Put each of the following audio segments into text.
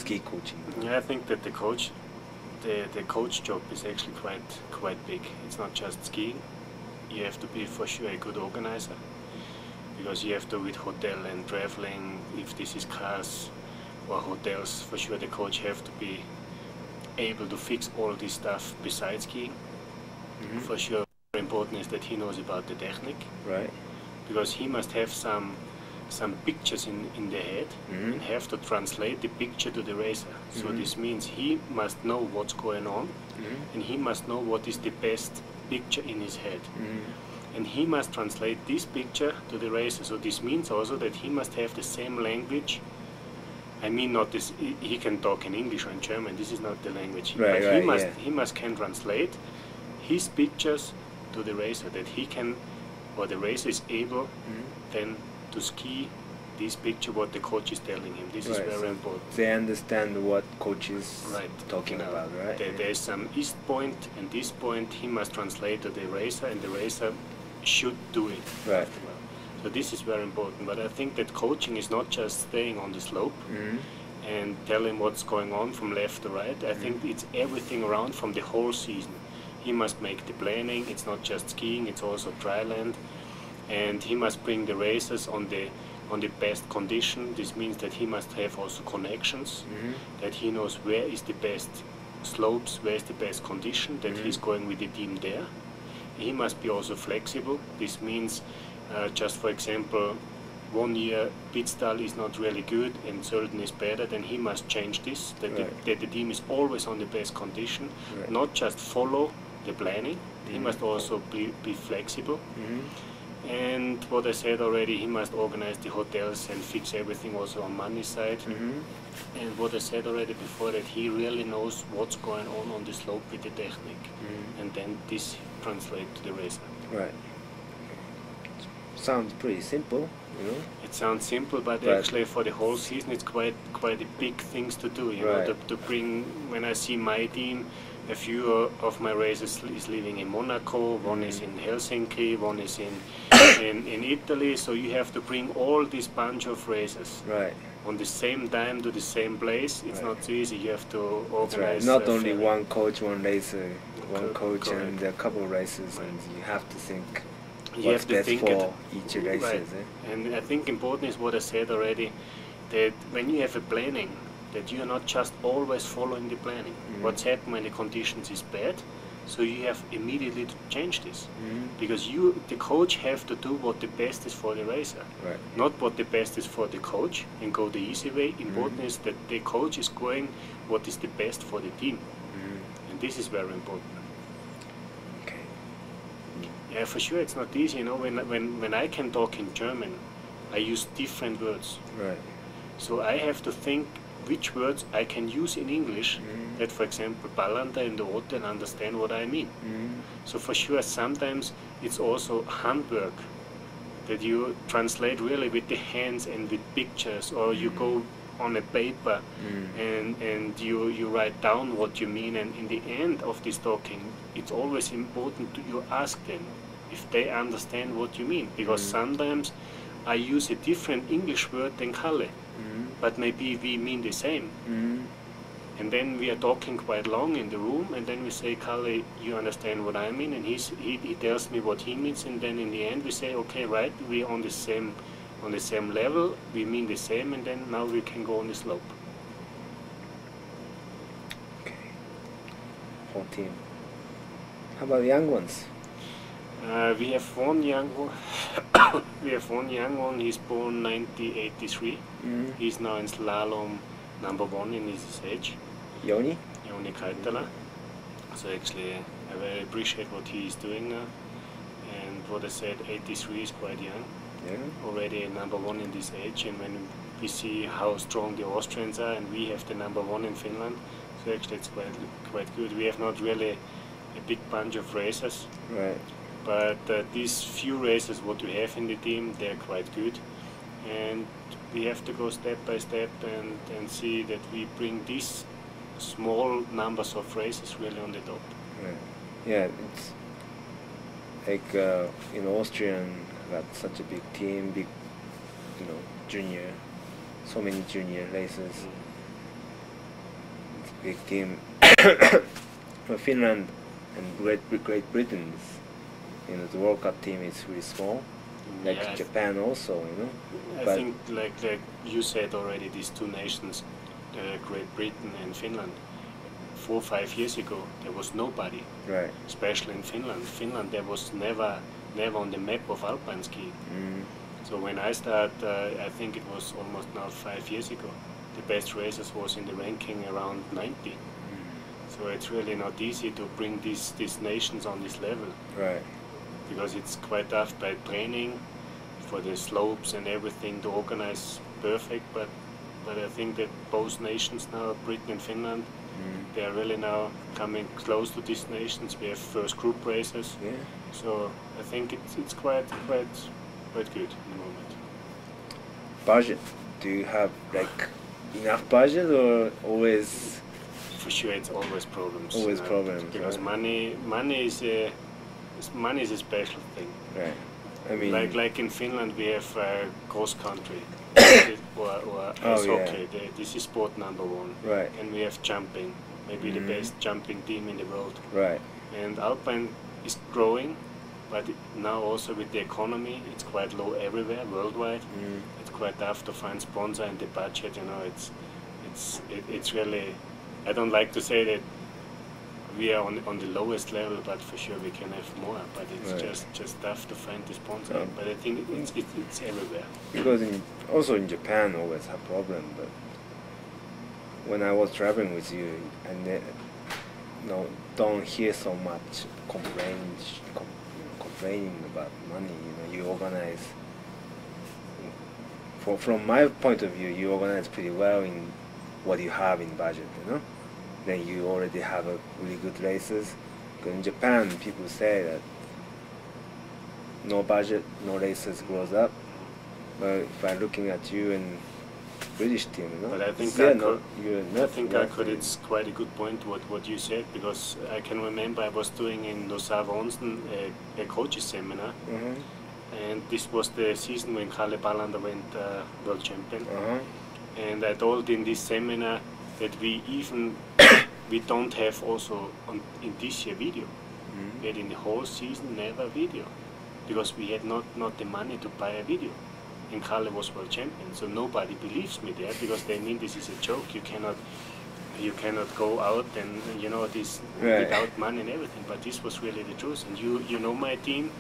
ski coaching? Yeah, I think that the coach job is actually quite big. It's not just skiing. You have to be for sure a good organizer, because you have to with hotel and traveling. If this is cars or hotels, for sure the coach have to be able to fix all this stuff besides skiing. For sure, very important is that he knows about the technique. Right. Because he must have some pictures in the head and have to translate the picture to the racer. So this means he must know what's going on and he must know what is the best picture in his head. And he must translate this picture to the racer. So this means also that he must have the same language. I mean, not this. He can talk in English or in German. This is not the language. Right, but right, he must can translate his pictures to the racer, that he can, or the racer is able then to ski this picture what the coach is telling him. This is very important. They understand what coach is talking about, right? There's some east point and this point he must translate to the racer, and the racer should do it. Right. So this is very important. But I think that coaching is not just staying on the slope and telling what's going on from left to right. I think it's everything around from the whole season. He must make the planning. It's not just skiing, it's also dry land. And he must bring the racers on the best condition. This means that he must have also connections, that he knows where is the best slopes, where is the best condition, that he's going with the team there. He must be also flexible. This means, just for example, 1 year pit style is not really good and Sölden is better, then he must change this, that the team is always on the best condition, not just follow the planning. He must also be flexible. And what I said already, he must organize the hotels and fix everything also on money side. And what I said already before, that he really knows what's going on the slope with the technique. And then this translates to the racer. Right. Sounds pretty simple, you know? It sounds simple, but actually for the whole season it's quite a big things to do, you know, to bring. When I see my team, a few of my racers is living in Monaco, one is in Helsinki, one is in Italy, so you have to bring all this bunch of racers on the same time to the same place. It's not so easy. You have to organize. Not only one coach, one racer, one coach and a couple of racers, and you have to think what's best for each racer. And I think important is what I said already, that when you have a planning, that you are not just always following the planning. What's happened when the conditions is bad, so you have immediately to change this. Because you, the coach, have to do what the best is for the racer, not what the best is for the coach and go the easy way. Important is that the coach is going what is the best for the team. And this is very important. Okay. Yeah, for sure it's not easy, you know, when I can talk in German, I use different words. So I have to think which words I can use in English, that for example Ballander in the hotel understand what I mean. So for sure sometimes it's also handwork, that you translate really with the hands and with pictures, or you go on a paper and you write down what you mean, and in the end of this talking it's always important to you ask them if they understand what you mean, because sometimes I use a different English word than Kalle, but maybe we mean the same. And then we are talking quite long in the room, and then we say, Kalle, you understand what I mean, and he tells me what he means, and then in the end we say, okay, right, we're on the same level, we mean the same, and then now we can go on the slope. Okay. Whole team. How about the young ones? We have one young one. We have one young one. He's born 1983. He's now in slalom #1 in his age. Joni Kaitala. So actually, I very appreciate what he is doing now. And what I said, 83 is quite young. Already #1 in this age. And when we see how strong the Austrians are, and we have the #1 in Finland, so actually it's quite good. We have not really a big bunch of racers. But these few races what we have in the team, they're quite good, and we have to go step by step and see that we bring these small numbers of races really on the top. Yeah, it's like in Austrian got such a big team, big, you know, junior, so many junior races. big team. For Finland and Great Britain, the World Cup team is really small. Like Japan also, I think like you said already, these two nations, Great Britain and Finland, 4 or 5 years ago there was nobody. Right. Especially in Finland. Finland, there was never on the map of alpine skiing. So when I started, I think it was almost now 5 years ago, the best racers was in the ranking around 90. So it's really not easy to bring these nations on this level. Right. Because it's quite tough by training for the slopes and everything to organize perfect, but I think that both nations now, Britain and Finland, they are really now coming close to these nations. We have first group races, so I think it's quite good in the moment. Budget? Do you have like enough budget or always? For sure, it's always problems. Always problems. Because right? money is a special thing. Right. I mean, like in Finland, we have cross country or ice hockey. This is sport number 1. Right. And we have jumping, maybe the best jumping team in the world. Right. And alpine is growing, but now also with the economy, it's quite low everywhere worldwide. It's quite tough to find sponsor and the budget. It's really. I don't like to say that we are on the lowest level, but for sure we can have more. But it's just tough to find the sponsor. But I think it's everywhere. Because also in Japan always have problem. But when I was traveling with you, I don't hear so much complaining about money. You organize. From my point of view, you organize pretty well in what you have in budget. Then you already have a really good races. Because in Japan, people say that no budget, no races grows up. But if I'm looking at you and British team, But I think it's quite a good point what you said, because I can remember I was doing in Nosa-Vonsen a coaches seminar, and this was the season when Kalle Ballander went world champion. And I told in this seminar that we don't have also in this year video. We had in the whole season never video, because we had not the money to buy a video. And Kalle was world champion, so nobody believes me there, because they mean this is a joke. You cannot go out and this without money and everything. But this was really the truth. And you know my team,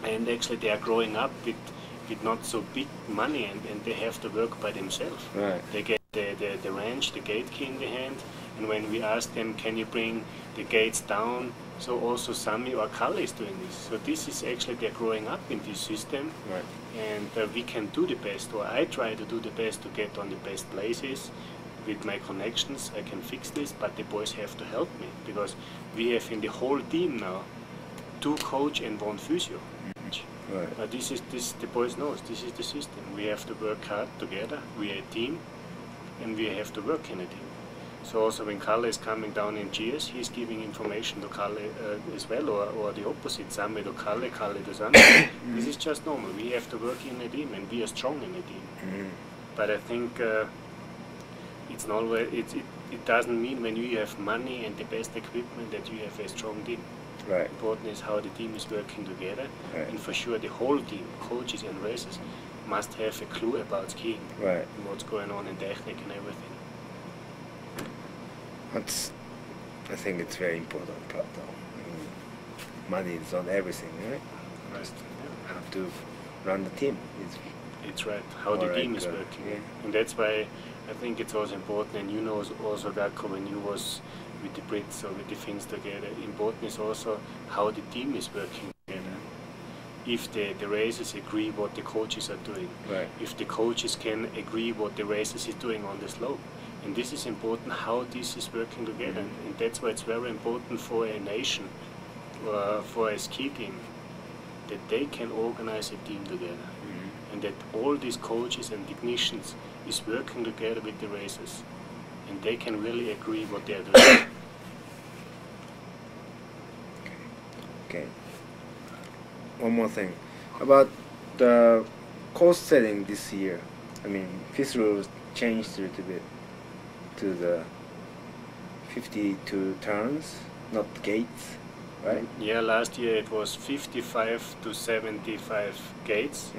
and actually they are growing up with not so big money, and they have to work by themselves. Right. They get the wrench, the gate key in the hand, and when we ask them, can you bring the gates down? So also Sami or Kalle is doing this. So this is actually, they're growing up in this system, and we can do the best, or I try to do the best to get on the best places. With my connections, I can fix this, but the boys have to help me, because we have in the whole team now 2 coach and 1 physio. But the boys knows this is the system. We have to work hard together. We are a team, and we have to work in a team. So also when Kalle is coming down in GS, he's giving information to Kalle as well, or the opposite, Sami to Kalle, Kalle to Sami. This is just normal. We have to work in a team, and we are strong in a team. But I think it's not always, it doesn't mean when you have money and the best equipment that you have a strong team. Right. Important is how the team is working together, and for sure the whole team, coaches and racers, must have a clue about skiing and what's going on in technique and everything. I think it's very important part though. Money is not everything, right? You have to run the team. It's right, how the team is working. And that's why I think it's also important, and you know also Gakko, when you was with the Brits or with the Finns together, important is also how the team is working together. If the racers agree what the coaches are doing, if the coaches can agree what the racers is doing on the slope. And this is important, how this is working together. And that's why it's very important for a nation, for a ski team, that they can organize a team together. And that all these coaches and technicians is working together with the racers. And they can really agree what they are doing. Okay. One more thing about the course setting this year. I mean, FIS rules changed a little bit to the 52 turns, not gates, right? Yeah, last year it was 55 to 75 gates,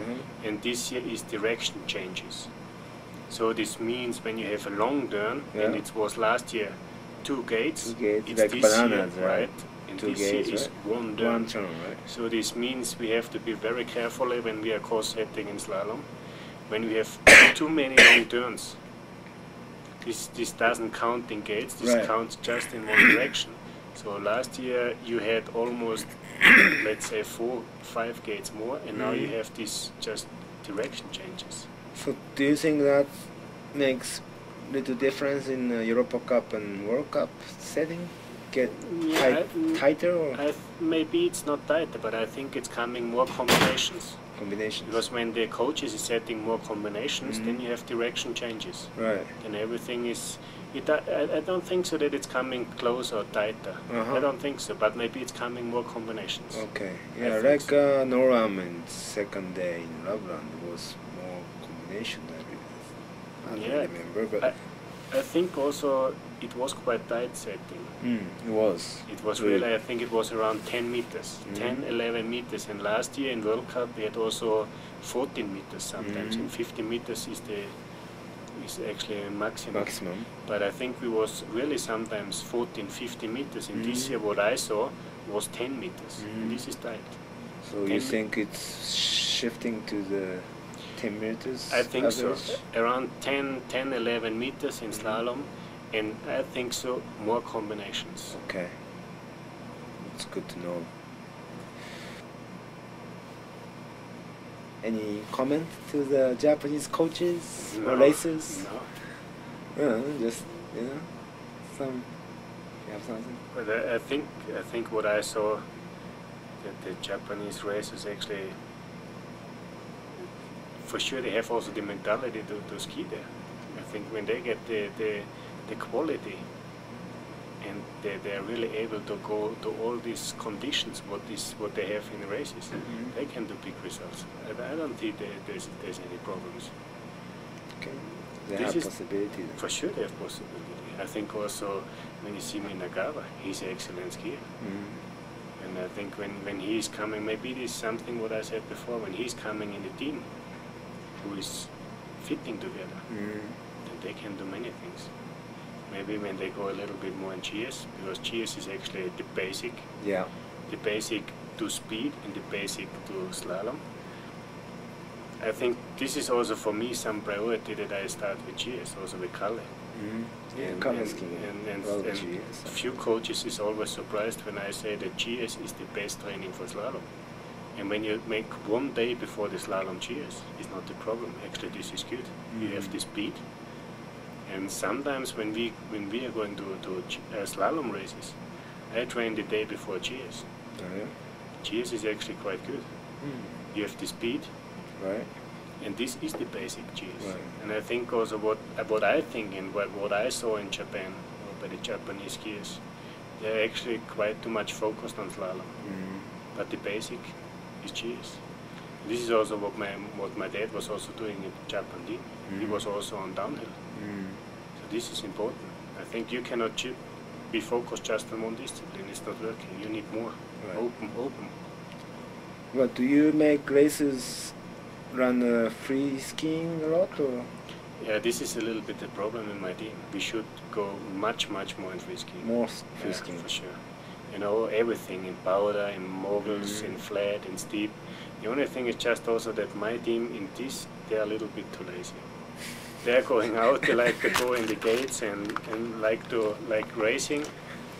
and this year is direction changes. So this means when you have a long turn, and it was last year 2 gates, it's like this bananas, year, right? And 2 this gates, year is right? 1 turn. 1 turn, right? So this means we have to be very careful when we are course setting in slalom. When we have too many long turns, this doesn't count in gates, this counts just in one direction. So last year you had almost, let's say, 4, 5 gates more, and now you have this just direction changes. So do you think that makes little difference in Europa Cup and World Cup setting? Get tighter, or? Maybe it's not tighter, but I think it's coming more combinations. Because when the coaches is setting more combinations, then you have direction changes. Right. And everything is. I don't think so that it's coming closer or tighter. I don't think so, but maybe it's coming more combinations. Okay. Yeah, like so. Noram in second day in Loveland was more combination. I don't remember, but I think also it was quite tight setting. It was. It was really, I think it was around 10 meters, 10, 11 meters. And last year in World Cup we had also 14 meters sometimes, and 50 meters is actually a maximum. But I think we was really sometimes 14, 50 meters. And this year what I saw was 10 meters, and this is tight. So you think it's shifting to the 10 meters? I think average? so. Around 10, 11 meters in slalom. And I think so, more combinations. Okay. It's good to know. Any comment to the Japanese coaches or racers? No. Just, some. You have something? But I think what I saw, that the Japanese racers actually, for sure they have also the mentality to ski there. I think when they get the quality, and they are really able to go to all these conditions what they have in the races, they can do big results. I don't think there's any problems. Okay, they have possibility. For sure they have possibility. I think also when you see Minagawa, he's an excellent skier. And I think when he's coming, maybe it is something what I said before, when he's coming in the team who is fitting together, then they can do many things. Maybe when they go a little bit more in GS, because GS is actually the basic. Yeah. The basic to speed and the basic to slalom. I think this is also for me some priority that I start with GS, also with Kalle. And few coaches is always surprised when I say that GS is the best training for slalom. And when you make 1 day before the slalom GS, it's not the problem. Actually, this is good. You have the speed. And sometimes when we are going to slalom races, I train the day before GS. GS is actually quite good. You have the speed, right? And this is the basic GS. Right. And I think also what I think and what I saw in Japan, by the Japanese skiers, they're actually quite too much focused on slalom. But the basic is GS. This is also what my dad was also doing in Japan team. He was also on downhill. So this is important. I think you cannot be focused just on one discipline. It's not working. You need more. Right. Open. But do you make races run free skiing a lot, or? Yeah, this is a little bit the problem in my team. We should go much more in free skiing. More free skiing. For sure. You know, everything in powder, in moguls, in flat, in steep. The only thing is just also that my team in this, they're a little bit too lazy. They're going out, they like to go in the gates and like racing,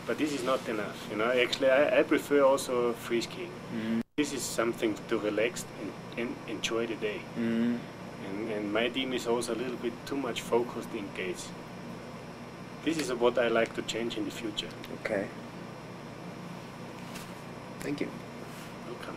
but this is not enough. You know, actually I prefer also free skiing. This is something to relax and enjoy the day. And my team is also a little bit too much focused in gates. This is what I like to change in the future. Okay. Thank you. Welcome.